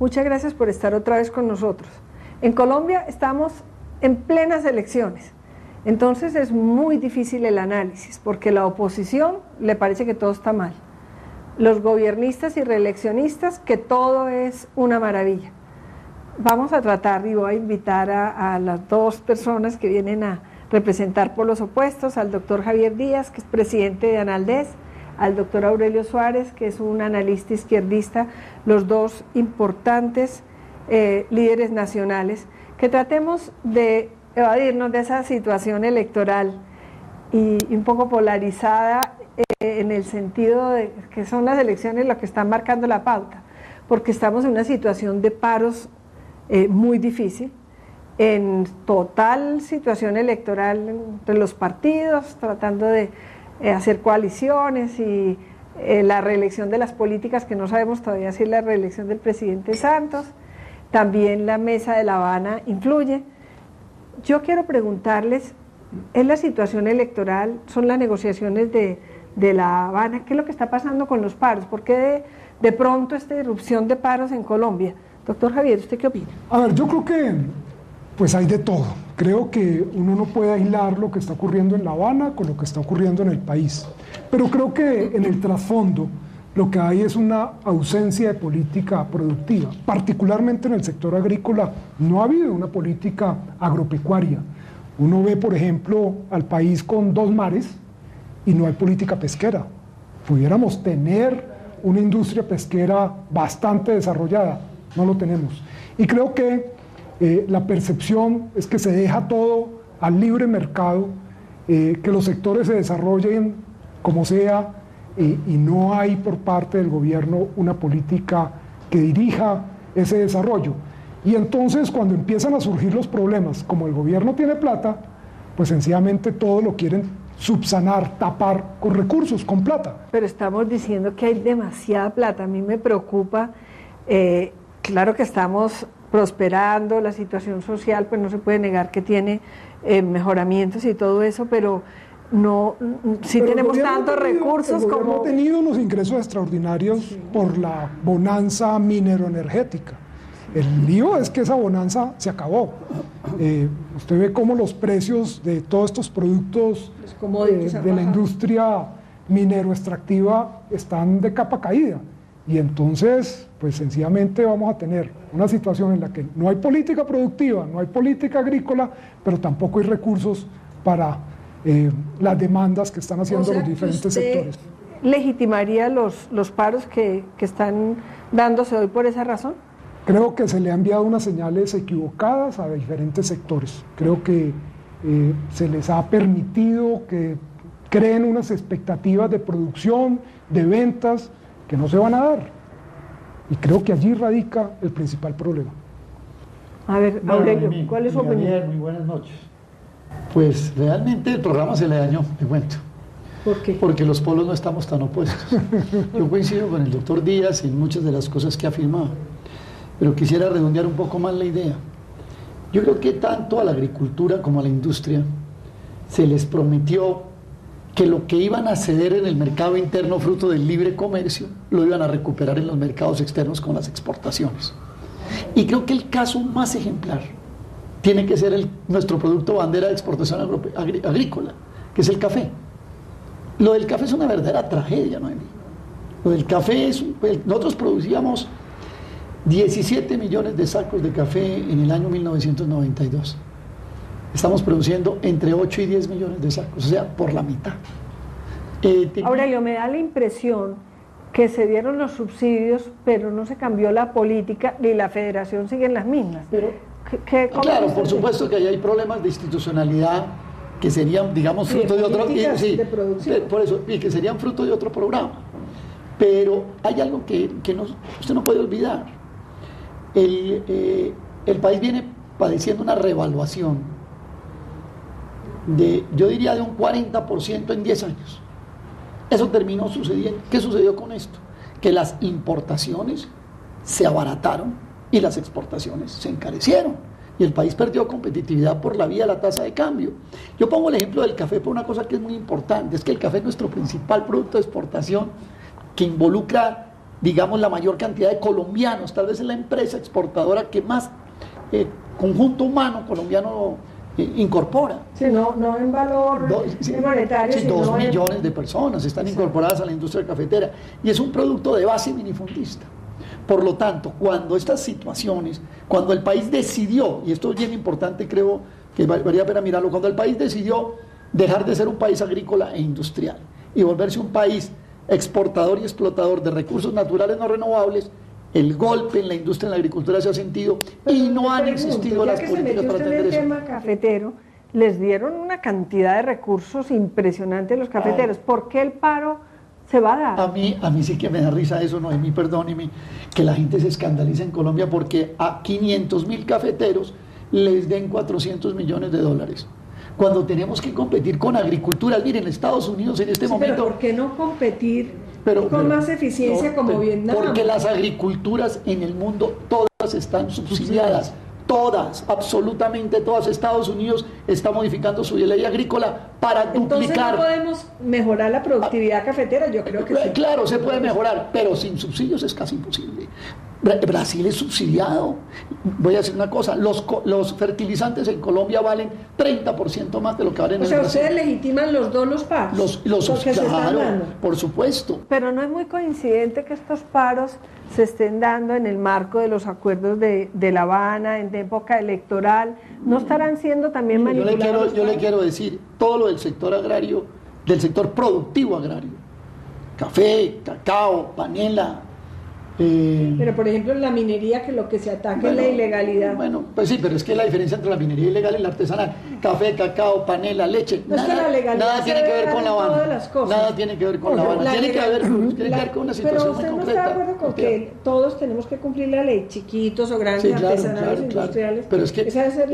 Muchas gracias por estar otra vez con nosotros. En Colombia estamos en plenas elecciones, entonces es muy difícil el análisis, porque la oposición le parece que todo está mal. Los gobiernistas y reeleccionistas que todo es una maravilla. Vamos a tratar, y voy a invitar a las dos personas que vienen a representar por los opuestos, al doctor Javier Díaz, que es presidente de Analdez, al doctor Aurelio Suárez, que es un analista izquierdista, los dos importantes líderes nacionales, que tratemos de evadirnos de esa situación electoral y un poco polarizada en el sentido de que son las elecciones lo que están marcando la pauta, porque estamos en una situación de paros muy difícil, en total situación electoral entre los partidos, tratando de hacer coaliciones y la reelección de las políticas, que no sabemos todavía si es la reelección del presidente Santos. También la mesa de La Habana influye. Yo quiero preguntarles, ¿es la situación electoral, son las negociaciones de La Habana? ¿Qué es lo que está pasando con los paros? ¿Por qué de pronto esta irrupción de paros en Colombia? Doctor Javier, ¿usted qué opina? A ver, yo creo que pues hay de todo. Creo que uno no puede aislar lo que está ocurriendo en La Habana con lo que está ocurriendo en el país. Pero creo que en el trasfondo lo que hay es una ausencia de política productiva. Particularmente en el sector agrícola no ha habido una política agropecuaria. Uno ve, por ejemplo, al país con 2 mares y no hay política pesquera. Pudiéramos tener una industria pesquera bastante desarrollada, no lo tenemos. Y creo que la percepción es que se deja todo al libre mercado, que los sectores se desarrollen como sea, y no hay por parte del gobierno una política que dirija ese desarrollo. Y entonces cuando empiezan a surgir los problemas, como el gobierno tiene plata, pues sencillamente todo lo quieren subsanar, tapar con recursos, con plata. Pero estamos diciendo que hay demasiada plata. A mí me preocupa, claro que estamos prosperando, la situación social pues no se puede negar que tiene mejoramientos y todo eso, pero no, si tenemos tantos recursos como... Hemos tenido unos ingresos extraordinarios por la bonanza mineroenergética. El lío es que esa bonanza se acabó. Usted ve cómo los precios de todos estos productos de la industria minero-extractiva están de capa caída. Y entonces, pues sencillamente vamos a tener una situación en la que no hay política productiva, no hay política agrícola, pero tampoco hay recursos para las demandas que están haciendo los diferentes sectores. ¿Legitimaría los paros que están dándose hoy por esa razón? Creo que se le han enviado unas señales equivocadas a diferentes sectores. Creo que se les ha permitido que creen unas expectativas de producción, de ventas, que no se van a dar. Y creo que allí radica el principal problema. A ver, Aurelio, ¿cuál es su opinión? Muy buenas noches. Pues realmente el programa se le dañó, te cuento. ¿Por qué? Porque los polos no estamos tan opuestos. Yo coincido con el doctor Díaz en muchas de las cosas que ha afirmado, pero quisiera redondear un poco más la idea. Yo creo que tanto a la agricultura como a la industria se les prometió que lo que iban a ceder en el mercado interno fruto del libre comercio lo iban a recuperar en los mercados externos con las exportaciones. Y creo que el caso más ejemplar tiene que ser nuestro producto bandera de exportación agrícola, que es el café. Lo del café es una verdadera tragedia, Noemí. Lo del café nosotros producíamos 17 millones de sacos de café en el año 1992. Estamos produciendo entre 8 y 10 millones de sacos, o sea, por la mitad. Aurelio, me da la impresión que se dieron los subsidios, pero no se cambió la política y la federación siguen las mismas. Claro, por supuesto que ahí hay problemas de institucionalidad que serían, digamos, fruto de otro... por eso, y que serían fruto de otro programa. Pero hay algo que usted no puede olvidar. El país viene padeciendo una revaluación yo diría de un 40% en 10 años. Eso terminó sucediendo. ¿Qué sucedió con esto? Que las importaciones se abarataron y las exportaciones se encarecieron. Y el país perdió competitividad por la vía de la tasa de cambio. Yo pongo el ejemplo del café por una cosa que es muy importante, es que el café es nuestro principal producto de exportación, que involucra digamos, la mayor cantidad de colombianos, tal vez es la empresa exportadora que más conjunto humano colombiano incorpora. Sí, no en valor monetario, sí, sino 2 millones de personas están incorporadas a la industria cafetera y es un producto de base minifundista. Por lo tanto, cuando estas situaciones, cuando el país decidió, y esto es bien importante, creo que valía la pena mirarlo, cuando el país decidió dejar de ser un país agrícola e industrial y volverse un país exportador y explotador de recursos naturales no renovables, el golpe en la industria, en la agricultura se ha sentido y no han existido las políticas para atender eso. En el tema cafetero, les dieron una cantidad de recursos impresionante a los cafeteros. ¿Por qué el paro se va a dar? A mí sí que me da risa eso, Noemí, perdóneme, que la gente se escandaliza en Colombia porque a 500.000 cafeteros les den 400 millones de dólares. Cuando tenemos que competir con agricultura, miren, Estados Unidos en este momento... Pero ¿por qué no competir con más eficiencia como Vietnam? Porque las agriculturas en el mundo todas están subsidiadas. Todas, absolutamente todas. Estados Unidos está modificando su ley agrícola para duplicar. Entonces no podemos mejorar la productividad cafetera, yo creo que sí. Claro, se puede mejorar, pero sin subsidios es casi imposible. Brasil es subsidiado. Voy a decir una cosa, los fertilizantes en Colombia valen 30% más de lo que valen en Brasil. O sea, ustedes legitiman los paros. Claro, por supuesto. Pero no es muy coincidente que estos paros se estén dando en el marco de los acuerdos de La Habana, en época electoral. ¿No estarán siendo también manipulados? Yo le quiero decir, todo lo del sector agrario, del sector productivo agrario, café, cacao, panela. Pero por ejemplo en la minería, que lo que se ataca es la ilegalidad. Bueno, pues sí, pero es que la diferencia entre la minería ilegal y la artesanal, café, cacao, panela, leche, nada tiene que ver con La Habana. Nada tiene que ver con La Habana. Tiene que ver con una situación muy concreta. Pero usted no está de acuerdo con que todos tenemos que cumplir la ley, chiquitos o grandes, artesanales, industriales. Pero es que,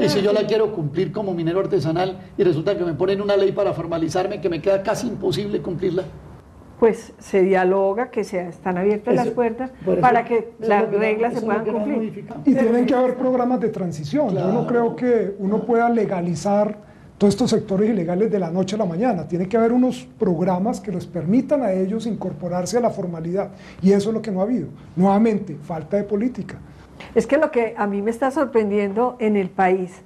y si yo la quiero cumplir como minero artesanal y resulta que me ponen una ley para formalizarme que me queda casi imposible cumplirla. Pues se dialoga, que están abiertas las puertas para que las reglas se puedan cumplir. Y tienen que haber programas de transición. Claro. Yo no creo que uno pueda legalizar todos estos sectores ilegales de la noche a la mañana. Tiene que haber unos programas que les permitan a ellos incorporarse a la formalidad. Y eso es lo que no ha habido. Nuevamente, falta de política. Es que lo que a mí me está sorprendiendo en el país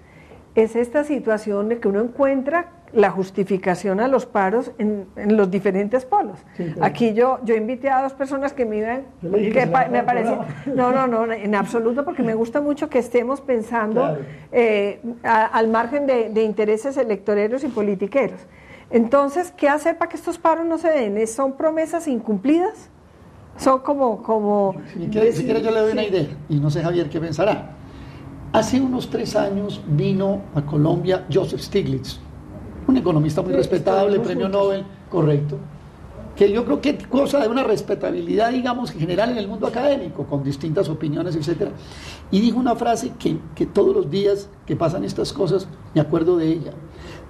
es esta situación de que uno encuentra la justificación a los paros en los diferentes polos. Sí, claro. Aquí yo invité a 2 personas que me iban, que me parecía, no, en absoluto, porque me gusta mucho que estemos pensando al margen de intereses electoreros y politiqueros. Entonces, ¿qué hacer para que estos paros no se den? ¿Son promesas incumplidas? Son como si quiere yo le doy una idea, y no sé, Javier, qué pensará. Hace unos 3 años vino a Colombia Joseph Stiglitz, un economista muy respetable, premio Nobel, correcto, que yo creo que goza de una respetabilidad, digamos, general en el mundo académico, con distintas opiniones, etcétera. Y dijo una frase que todos los días que pasan estas cosas me acuerdo de ella.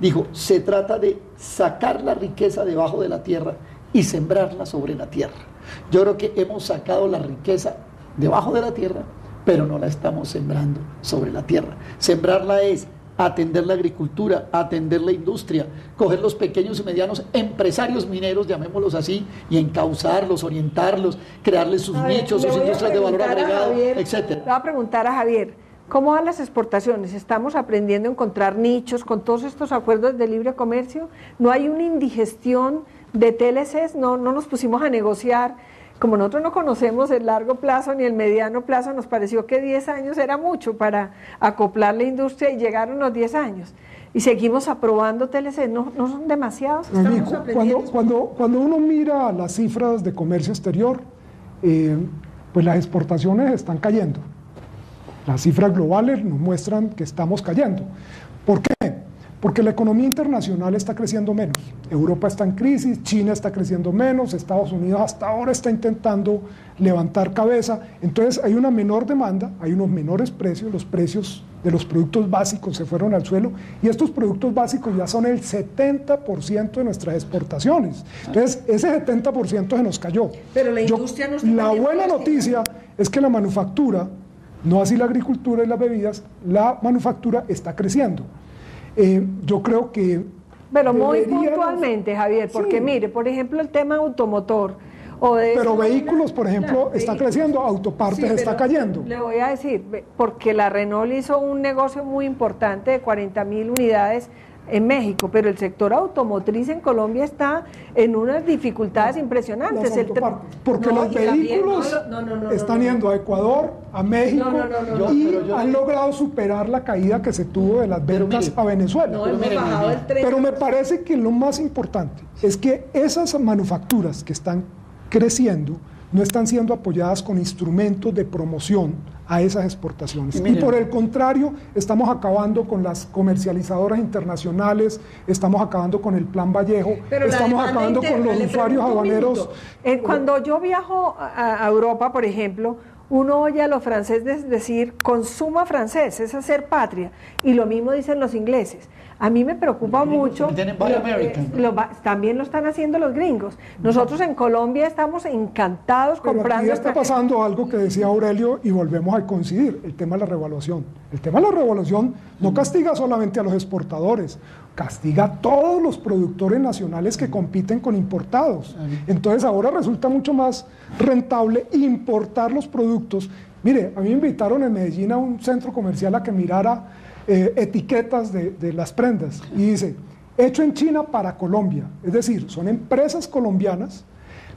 Dijo, se trata de sacar la riqueza debajo de la tierra y sembrarla sobre la tierra. Yo creo que hemos sacado la riqueza debajo de la tierra, pero no la estamos sembrando sobre la tierra. Sembrarla es atender la agricultura, atender la industria, coger los pequeños y medianos empresarios mineros, llamémoslos así, y encauzarlos, orientarlos, crearles sus nichos, sus industrias de valor agregado, etcétera. Le voy a preguntar a Javier, ¿cómo van las exportaciones? ¿Estamos aprendiendo a encontrar nichos con todos estos acuerdos de libre comercio? ¿No hay una indigestión de TLCs? ¿No nos pusimos a negociar? Como nosotros no conocemos el largo plazo ni el mediano plazo, nos pareció que 10 años era mucho para acoplar la industria y llegaron los 10 años. Y seguimos aprobando TLC, ¿no son demasiados? Cuando uno mira las cifras de comercio exterior, pues las exportaciones están cayendo. Las cifras globales nos muestran que estamos cayendo. ¿Por qué? Porque la economía internacional está creciendo menos. Europa está en crisis, China está creciendo menos, Estados Unidos hasta ahora está intentando levantar cabeza. Entonces hay una menor demanda, hay unos menores precios, los precios de los productos básicos se fueron al suelo y estos productos básicos ya son el 70% de nuestras exportaciones. Entonces ese 70% se nos cayó. Pero la industria no está La buena noticia es que la manufactura, no así la agricultura y las bebidas, la manufactura está creciendo. Yo creo que... Pero muy puntualmente, Javier, porque sí. Mire, por ejemplo, el tema automotor Pero vehículos, por ejemplo, está creciendo, autopartes está cayendo. Le voy a decir, porque la Renault hizo un negocio muy importante de 40.000 unidades en México, pero el sector automotriz en Colombia está en unas dificultades impresionantes. Porque los vehículos están yendo a Ecuador, a México, y han logrado superar la caída que se tuvo de las ventas a Venezuela. Pero me parece que lo más importante es que esas manufacturas que están creciendo no están siendo apoyadas con instrumentos de promoción a esas exportaciones. Y por el contrario, estamos acabando con las comercializadoras internacionales, estamos acabando con el Plan Vallejo, estamos acabando con los usuarios aduaneros. Cuando yo viajo a Europa, por ejemplo, uno oye a los franceses decir, consuma francés, es hacer patria, y lo mismo dicen los ingleses. A mí me preocupa mucho, también lo están haciendo los gringos. Nosotros en Colombia estamos encantados comprando. Aquí está pasando algo que decía Aurelio y volvemos a coincidir, el tema de la revaluación. El tema de la revaluación no castiga solamente a los exportadores, castiga a todos los productores nacionales que compiten con importados. Entonces ahora resulta mucho más rentable importar los productos. Mire, a mí me invitaron en Medellín a un centro comercial a que mirara etiquetas de las prendas y dice, hecho en China para Colombia, es decir, son empresas colombianas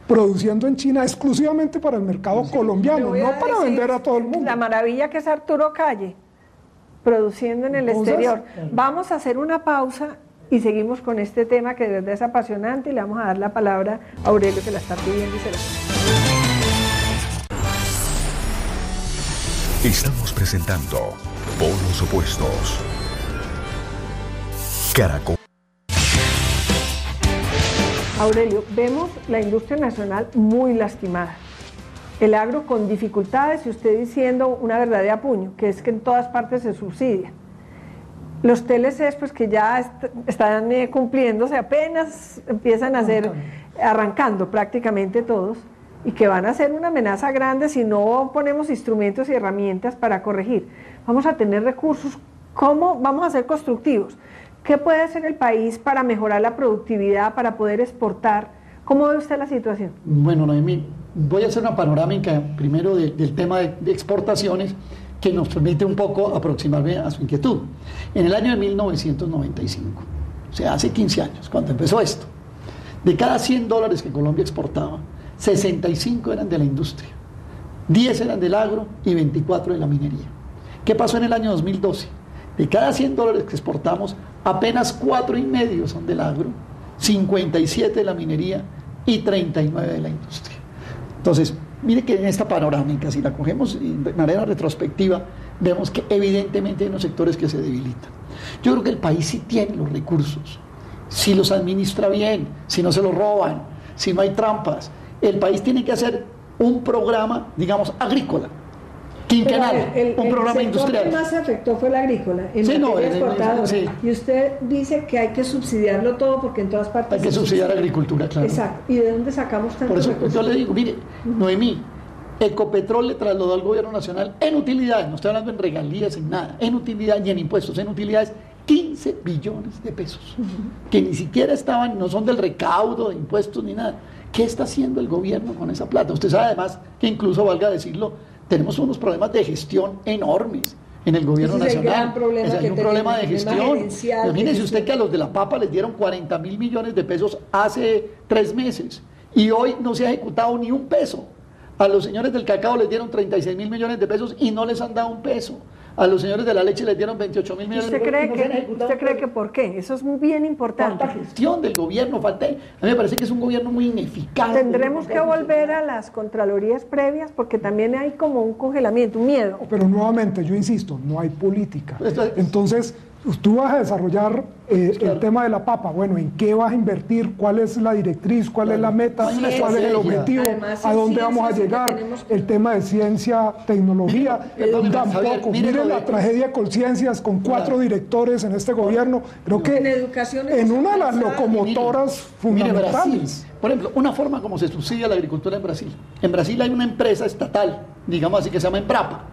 produciendo en China exclusivamente para el mercado colombiano, no para vender a todo el mundo. La maravilla que es Arturo Calle, produciendo en el exterior. Vamos a hacer una pausa y seguimos con este tema que de verdad es apasionante y le vamos a dar la palabra a Aurelio que la está pidiendo y se la está. Estamos presentando Polos Opuestos. Caracol. Aurelio, vemos la industria nacional muy lastimada. El agro con dificultades y usted diciendo una verdad de apuño, que es que en todas partes se subsidia. Los TLCs, pues que ya están cumpliéndose, apenas empiezan a ser, arrancando prácticamente todos, y que van a ser una amenaza grande si no ponemos instrumentos y herramientas para corregir. Vamos a tener recursos, ¿cómo vamos a ser constructivos? ¿Qué puede hacer el país para mejorar la productividad, para poder exportar? ¿Cómo ve usted la situación? Bueno, Noemí, voy a hacer una panorámica primero del tema de exportaciones que nos permite un poco aproximarme a su inquietud. En el año de 1995, o sea, hace 15 años, cuando empezó esto, de cada $100 que Colombia exportaba, 65 eran de la industria, 10 eran del agro y 24 de la minería. ¿Qué pasó en el año 2012? De cada $100 que exportamos, apenas 4,5 son del agro, 57 de la minería y 39 de la industria. Entonces, mire que en esta panorámica, si la cogemos de manera retrospectiva, vemos que evidentemente hay unos sectores que se debilitan. Yo creo que el país sí tiene los recursos, si los administra bien, si no se los roban, si no hay trampas. El país tiene que hacer un programa, digamos, agrícola, quinquenal, un programa industrial. El sector que más se afectó fue el agrícola, sí. Y usted dice que hay que subsidiarlo todo porque en todas partes... Hay que subsidiar agricultura, claro. Exacto. ¿Y de dónde sacamos tantos Por eso recursos? yo le digo, mire, Noemí, Ecopetrol le trasladó al gobierno nacional en utilidades, no estoy hablando en regalías, en nada, en utilidades y en impuestos, en utilidades, 15 billones de pesos, que ni siquiera estaban, no son del recaudo de impuestos ni nada. ¿Qué está haciendo el gobierno con esa plata? Usted sabe además que incluso, valga decirlo, tenemos unos problemas de gestión enormes en el gobierno nacional. Hay un problema de gestión. Imagínese usted que a los de la papa les dieron 40.000 millones de pesos hace 3 meses y hoy no se ha ejecutado ni un peso. A los señores del cacao les dieron 36.000 millones de pesos y no les han dado un peso. A los señores de la leche les dieron 28.000 millones de pesos. ¿Usted cree que por qué? Eso es muy bien importante. Falta gestión del gobierno, a mí me parece que es un gobierno muy ineficaz. Tendremos que volver a las contralorías previas porque también hay como un congelamiento, un miedo. Pero nuevamente, yo insisto, no hay política. Entonces, tú vas a desarrollar el tema de la papa. Bueno, ¿en qué vas a invertir? ¿Cuál es la directriz? ¿Cuál es la meta? ¿Cuál es el objetivo? Además, ¿A dónde vamos a llegar? El tema de ciencia, tecnología. Tampoco. Miren la tragedia con ciencias, con 4 directores en este gobierno. Creo que en una de las locomotoras fundamentales. Por ejemplo, una forma como se subsidia la agricultura en Brasil. En Brasil hay una empresa estatal, digamos así, que se llama Embrapa,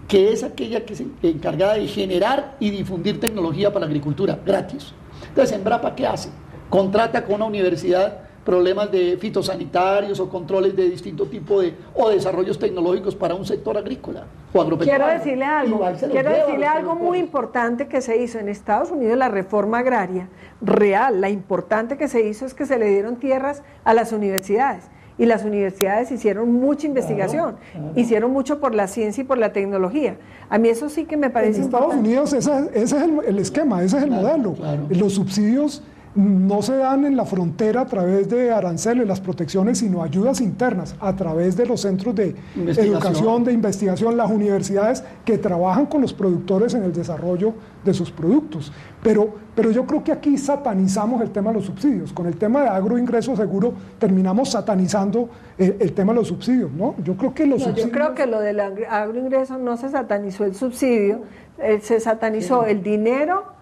que es aquella que es encargada de generar y difundir tecnología para la agricultura, gratis. Entonces, Embrapa, ¿qué hace? Contrata con una universidad problemas de fitosanitarios o controles de distinto tipo o desarrollos tecnológicos para un sector agrícola o agropecuario. Quiero decirle algo muy importante que se hizo en Estados Unidos, la reforma agraria real, la importante que se hizo es que se le dieron tierras a las universidades. Y las universidades hicieron mucha investigación, hicieron mucho por la ciencia y por la tecnología. A mí eso sí que me parece importante. En Estados Unidos ese es el esquema, ese es el modelo. Claro. Los subsidios no se dan en la frontera a través de aranceles, las protecciones, sino ayudas internas a través de los centros de educación, de investigación, las universidades que trabajan con los productores en el desarrollo de sus productos. Pero yo creo que aquí satanizamos el tema de los subsidios. Con el tema de agroingreso seguro terminamos satanizando el tema de los subsidios, ¿no? Yo creo que yo creo que lo del agroingreso no se satanizó el subsidio, se satanizó el dinero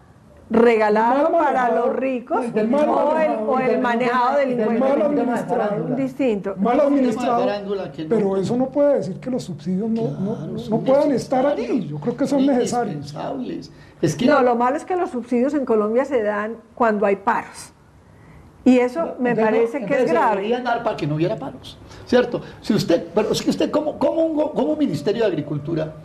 regalado para los ricos o el manejado del impuesto distinto. Mal administrado, pero eso no puede decir que los subsidios no puedan estar allí. Yo creo que son necesarios. Lo malo es que los subsidios en Colombia se dan cuando hay paros. Y eso me parece que es grave. Deberían dar para que no hubiera paros, ¿cierto? Si usted, pero es que usted como Ministerio de Agricultura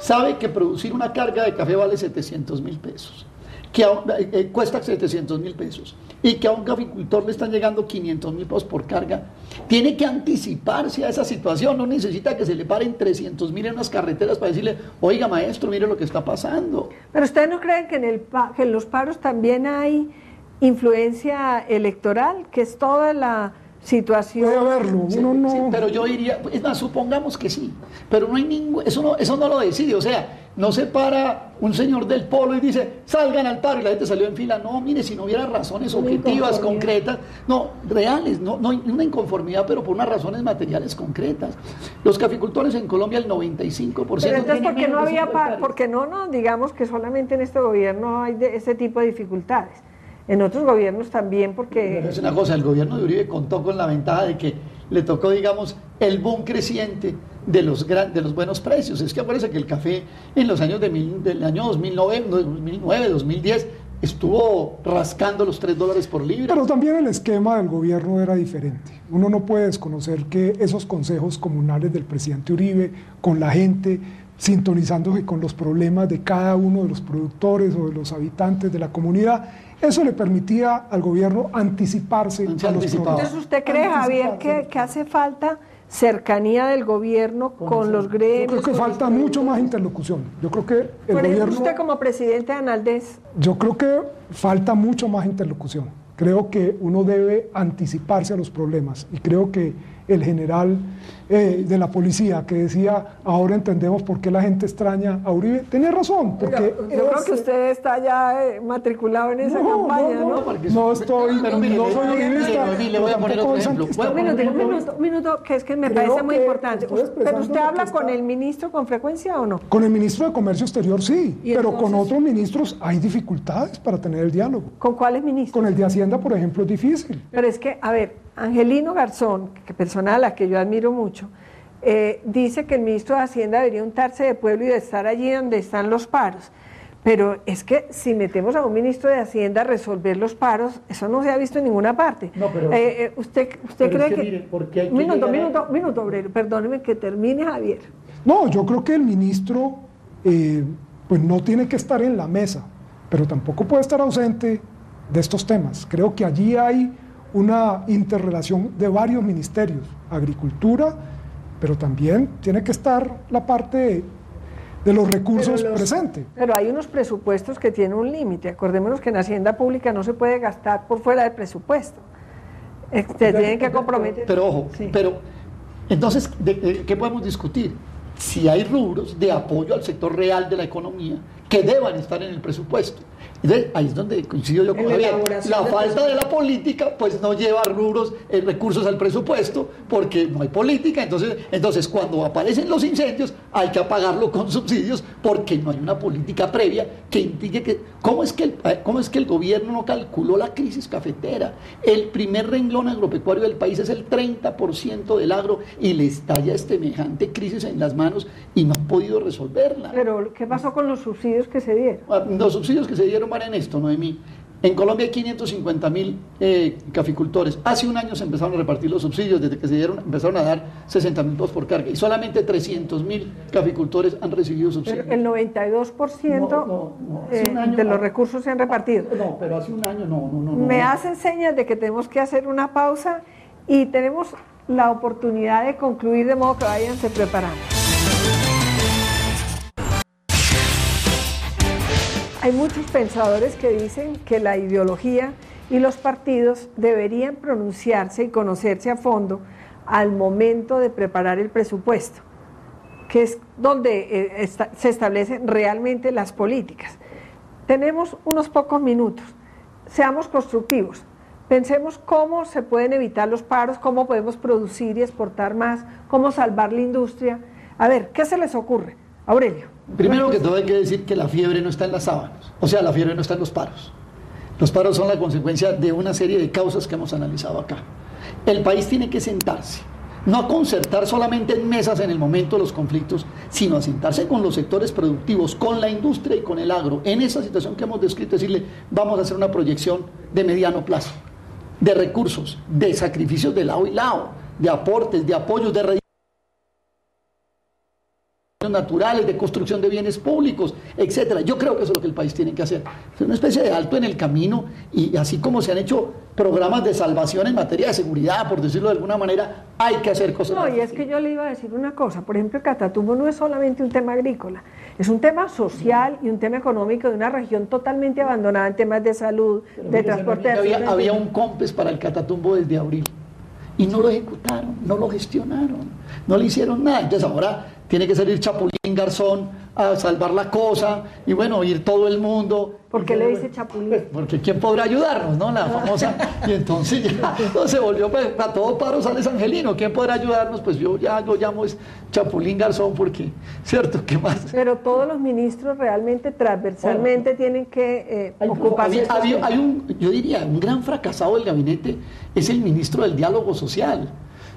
sabe que producir una carga de café vale 700.000 pesos. Que cuesta 700.000 pesos y que a un caficultor le están llegando 500.000 pesos por carga, tiene que anticiparse a esa situación. No necesita que se le paren 300.000 en unas carreteras para decirle, oiga maestro, mire lo que está pasando. Pero ¿ustedes no creen que que en los paros también hay influencia electoral, que es toda la situación? Puede haberlo, uno sí, no... pero yo diría, es más, supongamos que sí, pero no hay eso no lo decide, o sea, no se para un señor del polo y dice, salgan al paro, y la gente salió en fila. No, mire, si no hubiera razones objetivas, concretas, no, reales, no hay una inconformidad, pero por unas razones materiales concretas. Los caficultores en Colombia, el 95%... Pero entonces, ¿por qué no había paro? Porque no, digamos que solamente en este gobierno hay ese tipo de dificultades. En otros gobiernos también, porque... Pero es una cosa, el gobierno de Uribe contó con la ventaja de que le tocó, digamos, el boom creciente de los buenos precios. Es que acuérdense que el café en los años del año 2009, 2010, estuvo rascando los $3 por libra. Pero también el esquema del gobierno era diferente. Uno no puede desconocer que esos consejos comunales del presidente Uribe, con la gente, sintonizándose con los problemas de cada uno de los productores o de los habitantes de la comunidad, eso le permitía al gobierno anticiparse a los problemas. Entonces, ¿usted cree, Javier, que hace falta cercanía del gobierno con los gremios? Yo creo que falta mucho más interlocución. Yo creo que el gobierno... Usted como presidente de Analdes... Yo creo que falta mucho más interlocución. Creo que uno debe anticiparse a los problemas y creo que el general de la policía que decía, ahora entendemos por qué la gente extraña a Uribe, tenía razón. Porque yo creo que usted está ya matriculado en esa campaña, ¿no? No estoy, pero mire, no soy uribista. Le voy a poner otro ejemplo. Un minuto, que es que me parece muy importante. ¿Pero usted habla con el ministro con frecuencia o no? Con el ministro de Comercio Exterior sí, pero con otros ministros hay dificultades para tener el diálogo. ¿Con cuáles ministros? Con el de Hacienda, por ejemplo, es difícil. Pero es que, a ver, Angelino Garzón, que persona a la que yo admiro mucho, dice que el ministro de Hacienda debería untarse de pueblo y de estar allí donde están los paros. Pero es que si metemos a un ministro de Hacienda a resolver los paros, eso no se ha visto en ninguna parte. No, pero, ¿Usted pero cree es que... mire, porque hay que minuto, obrero, perdóneme que termine, Javier. No, yo creo que el ministro pues no tiene que estar en la mesa, pero tampoco puede estar ausente de estos temas. Creo que allí hay una interrelación de varios ministerios, Agricultura, pero también tiene que estar la parte de los recursos presentes. Pero hay unos presupuestos que tienen un límite. Acordémonos que en Hacienda Pública no se puede gastar por fuera del presupuesto. Se tienen que comprometer. Pero ojo, sí. Pero entonces, ¿qué podemos discutir? Si hay rubros de apoyo al sector real de la economía que deban estar en el presupuesto. Entonces, ahí es donde coincido yo con Javier. La falta de la política pues no lleva rubros, recursos al presupuesto porque no hay política. Entonces cuando aparecen los incendios hay que apagarlo con subsidios porque no hay una política previa que indique que... ¿Cómo es que el gobierno no calculó la crisis cafetera? El primer renglón agropecuario del país es el 30% del agro y le estalla semejante crisis en las manos y no ha podido resolverla. Pero, ¿qué pasó con los subsidios que se dieron? Los subsidios que se dieron van en esto, Noemí. En Colombia hay 550.000 caficultores. Hace un año se empezaron a repartir los subsidios, desde que empezaron a dar 60.000 pesos por carga, y solamente 300.000 caficultores han recibido subsidios. Pero el 92% de los recursos se han repartido. No, pero hace un año no. Me hacen señas de que tenemos que hacer una pausa y tenemos la oportunidad de concluir, de modo que váyanse preparando. Hay muchos pensadores que dicen que la ideología y los partidos deberían pronunciarse y conocerse a fondo al momento de preparar el presupuesto, que es donde se establecen realmente las políticas. Tenemos unos pocos minutos, seamos constructivos, pensemos cómo se pueden evitar los paros, cómo podemos producir y exportar más, cómo salvar la industria. A ver, ¿qué se les ocurre? Aurelio. Primero que todo hay que decir que la fiebre no está en las sábanas, o sea, la fiebre no está en los paros. Los paros son la consecuencia de una serie de causas que hemos analizado acá. El país tiene que sentarse, no a concertar solamente en mesas en el momento de los conflictos, sino a sentarse con los sectores productivos, con la industria y con el agro, en esa situación que hemos descrito, decirle, vamos a hacer una proyección de mediano plazo, de recursos, de sacrificios de lado y lado, de aportes, de apoyos, de naturales, de construcción de bienes públicos, etcétera. Yo creo que eso es lo que el país tiene que hacer. Es una especie de alto en el camino, y así como se han hecho programas de salvación en materia de seguridad, por decirlo de alguna manera, hay que hacer cosas. No, y es que yo le iba a decir una cosa, por ejemplo, el Catatumbo no es solamente un tema agrícola, es un tema social y un tema económico de una región totalmente abandonada en temas de salud, de transporte. Había un COMPES para el Catatumbo desde abril, y no lo ejecutaron, no lo gestionaron, no le hicieron nada. Entonces ahora tiene que salir Chapulín Garzón a salvar la cosa, y bueno, ir todo el mundo. ¿Por qué le dice Chapulín? Porque ¿quién podrá ayudarnos, no? La famosa. Y entonces ya se volvió, pues, a todo paro sale Angelino. ¿Quién podrá ayudarnos? Pues yo ya lo llamo es Chapulín Garzón, porque, ¿cierto? ¿Qué más? Pero todos los ministros realmente transversalmente tienen que ocuparse. Yo diría, un gran fracasado del gabinete es el ministro del diálogo social.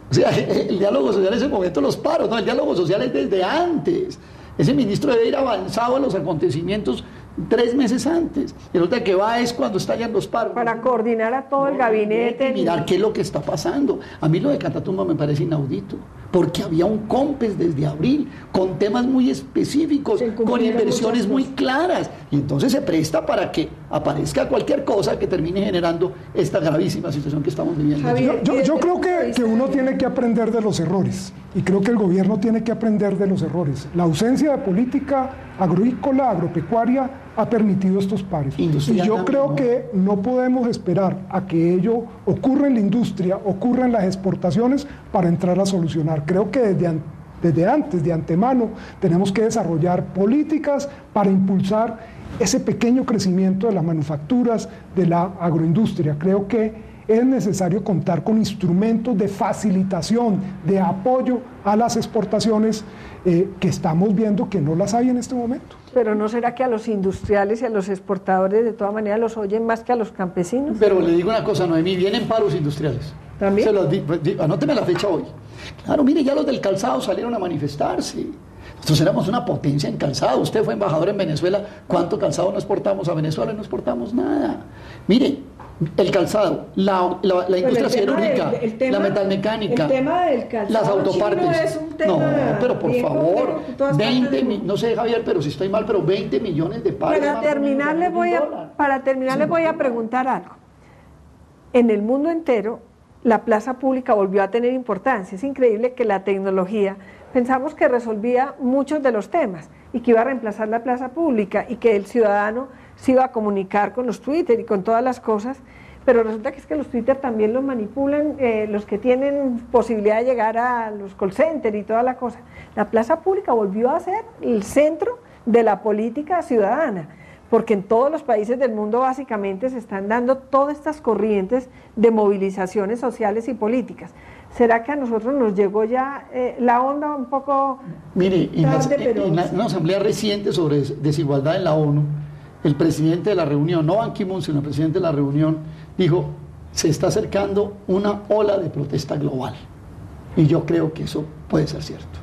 O sea, el diálogo social es el momento de los paros, ¿no? El diálogo social es desde antes. Ese ministro debe ir avanzado a los acontecimientos 3 meses antes. Y resulta que va es cuando estallan los paros. Para coordinar a todo el gabinete. Y mirar qué es lo que está pasando. A mí lo de Catatumbo me parece inaudito, porque había un COMPES desde abril, con temas muy específicos, con inversiones muy claras. Y entonces se presta para que aparezca cualquier cosa que termine generando esta gravísima situación que estamos viviendo. Javier, yo creo que uno tiene que aprender de los errores, y creo que el gobierno tiene que aprender de los errores. La ausencia de política agrícola, agropecuaria, ha permitido estos paros. Y yo creo que no podemos esperar a que ello ocurra en la industria, ocurra en las exportaciones para entrar a solucionar. Creo que desde antes, de antemano, tenemos que desarrollar políticas para impulsar ese pequeño crecimiento de las manufacturas, de la agroindustria. Creo que es necesario contar con instrumentos de facilitación, de apoyo a las exportaciones que estamos viendo que no las hay en este momento. Pero ¿no será que a los industriales y a los exportadores de todas maneras los oyen más que a los campesinos? Pero le digo una cosa, Noemí, vienen paros industriales. ¿También? Anóteme la fecha hoy. Claro, mire, ya los del calzado salieron a manifestarse. Nosotros éramos una potencia en calzado. Usted fue embajador en Venezuela. ¿Cuánto calzado no exportamos a Venezuela? No exportamos nada. Mire, el calzado, la industria siderúrgica, la metalmecánica, el tema del calzado, las autopartes. No, es un tema pero por favor, 20, no sé, Javier, pero si estoy mal, pero 20 millones de paros. Para terminar les voy a preguntar algo. En el mundo entero, la plaza pública volvió a tener importancia. Es increíble que la tecnología, pensamos que resolvía muchos de los temas y que iba a reemplazar la plaza pública y que el ciudadano se iba a comunicar con los Twitter y con todas las cosas, pero resulta que es que los Twitter también los manipulan los que tienen posibilidad de llegar a los call centers y toda la cosa. La plaza pública volvió a ser el centro de la política ciudadana, porque en todos los países del mundo básicamente se están dando todas estas corrientes de movilizaciones sociales y políticas. ¿Será que a nosotros nos llegó ya la onda un poco Mire, en una asamblea reciente sobre desigualdad en la ONU, el presidente de la reunión, no Ban Ki-moon, sino el presidente de la reunión, dijo, se está acercando una ola de protesta global. Y yo creo que eso puede ser cierto.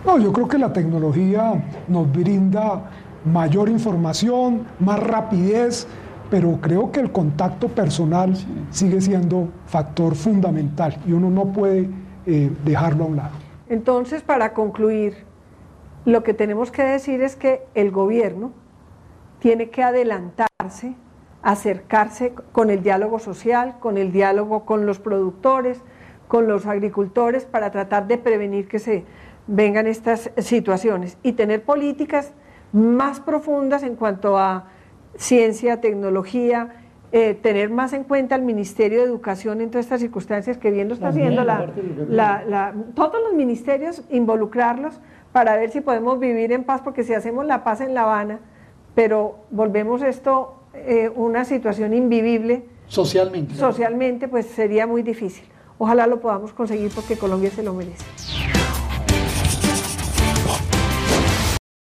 No, yo creo que la tecnología nos brinda mayor información, más rapidez pero creo que el contacto personal sigue siendo factor fundamental y uno no puede dejarlo a un lado. Entonces, para concluir, lo que tenemos que decir es que el gobierno tiene que adelantarse, acercarse con el diálogo social, con el diálogo con los productores, con los agricultores, para tratar de prevenir que se vengan estas situaciones y tener políticas más profundas en cuanto a ciencia, tecnología, tener más en cuenta el Ministerio de Educación en todas estas circunstancias que bien lo está haciendo todos los ministerios, involucrarlos para ver si podemos vivir en paz, porque si hacemos la paz en La Habana, pero volvemos esto una situación invivible socialmente, pues sería muy difícil. Ojalá lo podamos conseguir porque Colombia se lo merece.